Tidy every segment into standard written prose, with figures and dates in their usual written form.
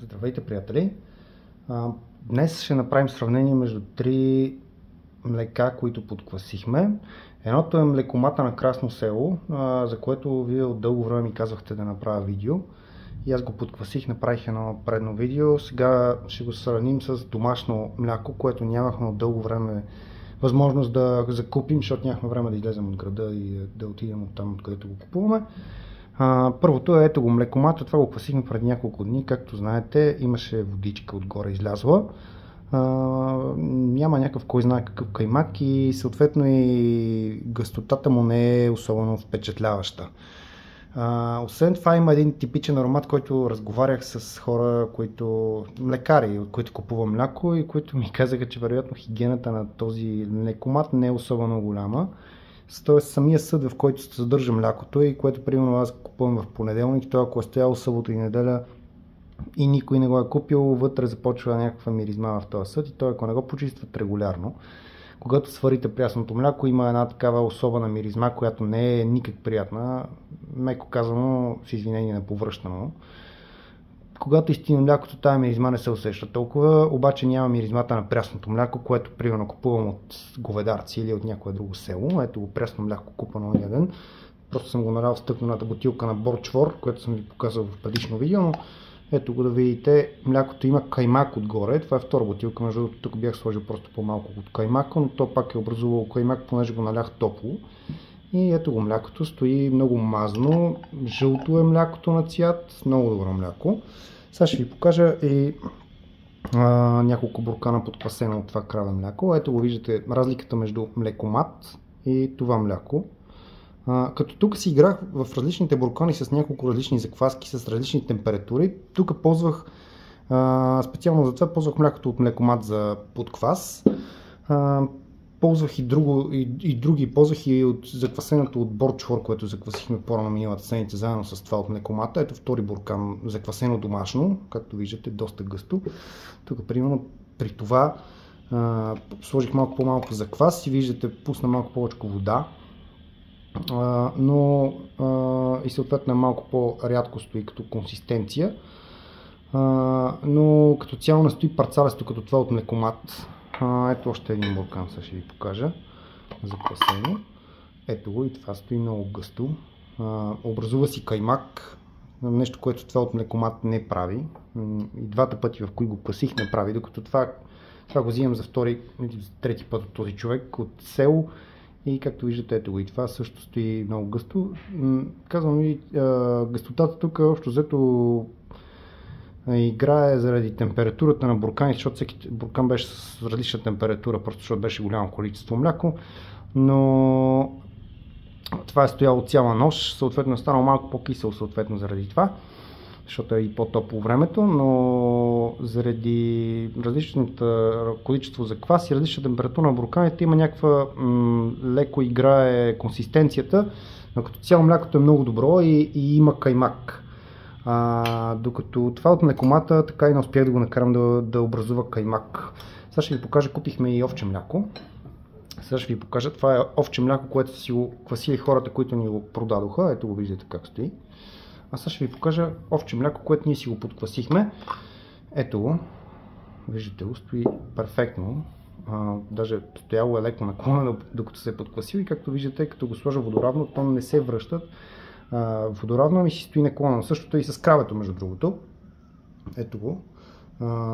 Здравейте, приятели! Днес ще направим сравнение между три млека, които подквасихме. Едното е млекомата на Красно село, за което вие от дълго време ми казвахте да направя видео. И аз го подквасих, направих едно предно видео. Сега ще го сравним с домашно мляко, което нямахме от дълго време възможност да закупим, защото нямахме време да излезем от града и да отидем от там, откъдето го купуваме. Първото е ето го млекомата, това го квасихме преди няколко дни, както знаете, имаше водичка отгоре излязла. Няма някакъв кой знае какъв каймак и съответно и гъстотата му не е особено впечатляваща. Освен това има един типичен аромат, който разговарях с хора, млекари, от които купувам мляко и които ми казаха, че вероятно хигиената на този млекомат не е особено голяма. Тоест самия съд, в който се съдържа млякото и което примерно аз купувам в понеделник, то ако е стояло събота и неделя и никой не го е купил, вътре започва някаква миризма в този съд и той ако не го почистват регулярно, когато сварите прясното мляко, има една такава особена миризма, която не е никак приятна, меко казано с извинение неповръщано. Когато изтина млякото, тази миризма не се усеща толкова, обаче няма миризмата на прясното мляко, което примерно купувам от говедарци или от някое друго село. Ето го прясно мляко купано ония ден. Просто съм го налял в стъклената бутилка на Борчвор, което съм ви показал в предишно видео, но ето го да видите, млякото има каймак отгоре. Това е втора бутилка, между другото тук бях сложил просто по-малко от каймака, но то пак е образувало каймак, понеже го налях топло. И ето го млякото, стои много мазно, жълто е млякото на цвят, много добро мляко. Сега ще ви покажа и няколко буркана подквасено от това краве мляко. Ето го виждате разликата между млекомат и това мляко. Като тук си играх в различните буркани с няколко различни закваски, с различни температури. Тук ползвах, специално за това ползвах млякото от млекомат за подквас. Ползвах и други, ползвах и от заквасеното от Борчвор, което заквасихме по-рано миналата седмица заедно с това от млекомата. Ето втори буркан, заквасено домашно, както виждате, доста гъсто. Тук примерно при това сложих малко по-малко заквас и виждате, пусна малко повече вода, но и съответно малко по-рядко стои като консистенция, но като цяло не стои парцалесто като това от млекомат. Ето още един буркан, сега ще ви покажа, заквасено. Ето го и това стои много гъсто. Образува си каймак, нещо, което това от млекомат не прави. И двата пъти, в които го квасих, не прави, докато това го взимам за втори или трети път от този човек от село. И както виждате, ето го и това също стои много гъсто. Казвам ви, гъстотата тук общо взето играе заради температурата на бурканите, защото всеки буркан беше с различна температура, просто защото беше голямо количество мляко, но това е стояло цяла нощ, съответно е станало малко по-кисело съответно заради това, защото е и по-топло времето, но заради различното количество заквас и различна температура на бурканите има някаква леко играе консистенцията, но като цяло млякото е много добро и има каймак. Докато това от млекомата така и не успях да го накарам да образува каймак. Сега ще ви покажа, купихме и овче мляко. Сега ще ви покажа, това е овче мляко, което си го квасили хората, които ни го продадоха. Ето го виждате как стои. А сега ще ви покажа овче мляко, което ние си го подквасихме. Ето го. Виждате го, стои перфектно. Даже стояло е леко наклонено, докато се е подквасил и както виждате, като го сложа водоравно, то не се връщат. Водоравно ми си стои наклонено. Същото и с кравето, между другото. Ето го.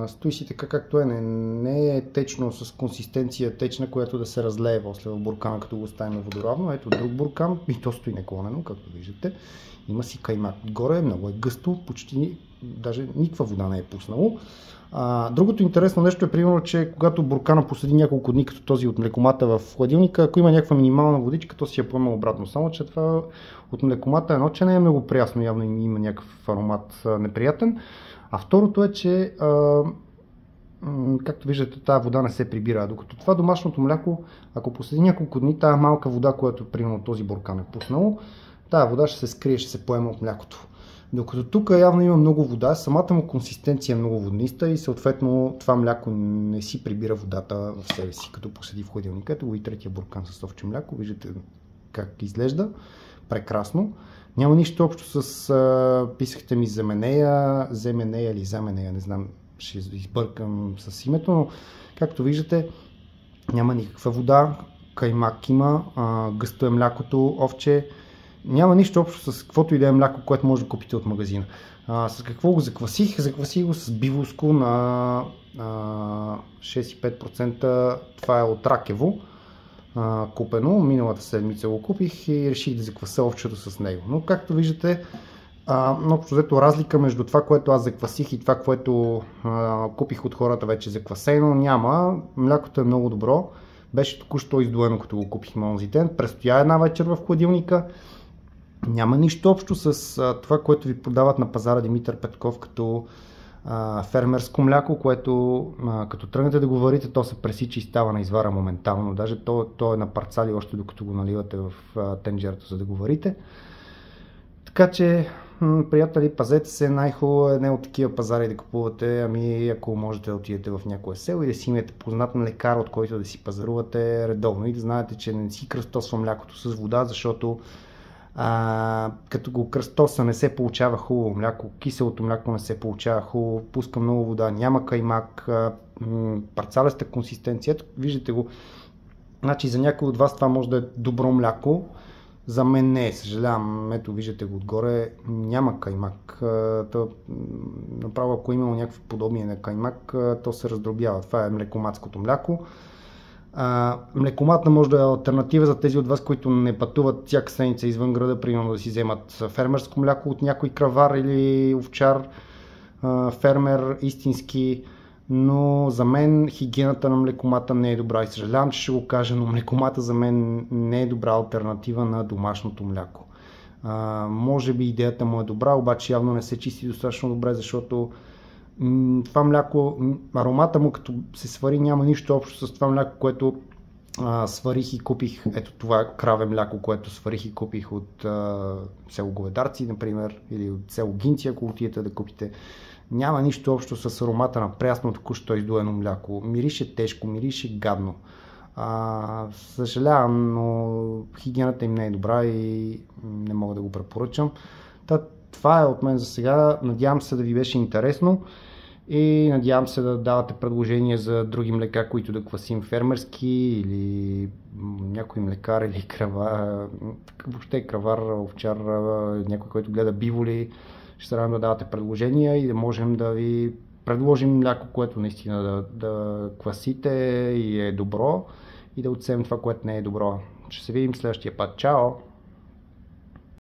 Стои си така както е. Не е течно с консистенция течна, която да се разлее после в буркана, като го оставим водоравно. Ето друг буркан и то стои наклонено, както виждате. Има си каймак отгоре, много е гъсто, почти даже никаква вода не е пуснало. Другото интересно нещо е примерно, че когато буркана поседи няколко дни, като този от млекомата в хладилника, ако има някаква минимална водичка, то си я поема обратно. Само че това от млекомата едно, че не е много прясно, явно има някакъв аромат неприятен. А второто е, че както виждате, тази вода не се прибира. Докато това домашното мляко, ако поседи няколко дни, тази малка вода, която примерно този буркан е пуснало, тази вода ще се скрие, ще се поема от млякото. Докато тук явно има много вода, самата му консистенция е много водниста и съответно това мляко не си прибира водата в себе си, като поседи в хладилника. Ето го и третия буркан с овче мляко, виждате как изглежда. Прекрасно. Няма нищо общо с писахте ми земенея или заменея, не знам, ще избъркам с името, но както виждате няма никаква вода, каймак има, гъсто е млякото, овче, няма нищо общо с каквото и да е мляко, което може да купите от магазина. С какво го заквасих? Заквасих го с биволско на 6,5%, това е от Ракево. Купено, миналата седмица го купих и реших да заквася овчето с него. Но както виждате, общо взето разлика между това, което аз заквасих и това, което купих от хората вече заквасено, няма. Млякото е много добро. Беше току-що издоено, като го купихме онзи ден. Престоя една вечер в хладилника. Няма нищо общо с това, което ви продават на пазара Димитър Петков като фермерско мляко, което като тръгнете да го варите, то се пресича и става на извара моментално. Даже то е на парцали още докато го наливате в тенджерата, за да го варите. Така че, приятели, пазете се, най-хубаво е не от такива пазари да купувате, ами ако можете да отидете в някое село и да си имате познат лекар, от който да си пазарувате редовно и да знаете, че не си кръстосва млякото с вода, защото като го кръстоса не се получава хубаво мляко, киселото мляко не се получава хубаво, пуска много вода, няма каймак, парцалеста консистенция. Ето, виждате го. Значи за някой от вас това може да е добро мляко, за мен не е, съжалявам. Ето виждате го отгоре, няма каймак. Направо ако имало някакво подобие на каймак, то се раздробява. Това е млекоматското мляко. Млекоматна може да е алтернатива за тези от вас, които не пътуват всяка седмица извън града, примерно да си вземат фермерско мляко от някой кравар или овчар, фермер истински, но за мен хигиената на млекомата не е добра и съжалявам, че ще го кажа, но млекомата за мен не е добра алтернатива на домашното мляко. Може би идеята му е добра, обаче явно не се чисти достатъчно добре, защото това мляко, аромата му като се свари няма нищо общо с това мляко, което сварих и купих. Ето това краве мляко, което сварих и купих от село Говедарци, например, или от село Гинци, ако отидете да купите. Няма нищо общо с аромата на прясно току-що издоено мляко. Мирише тежко, мирише гадно. Съжалявам, но хигиената им не е добра и не мога да го препоръчам. Това е от мен за сега. Надявам се да ви беше интересно и надявам се да давате предложения за други млека, които да квасим фермерски или някой млекар или кравар, въобще кравар, овчар, някой, който гледа биволи. Ще се радвам да давате предложения и да можем да ви предложим мляко, което наистина да квасите и е добро и да отсеем това, което не е добро. Ще се видим следващия път. Чао!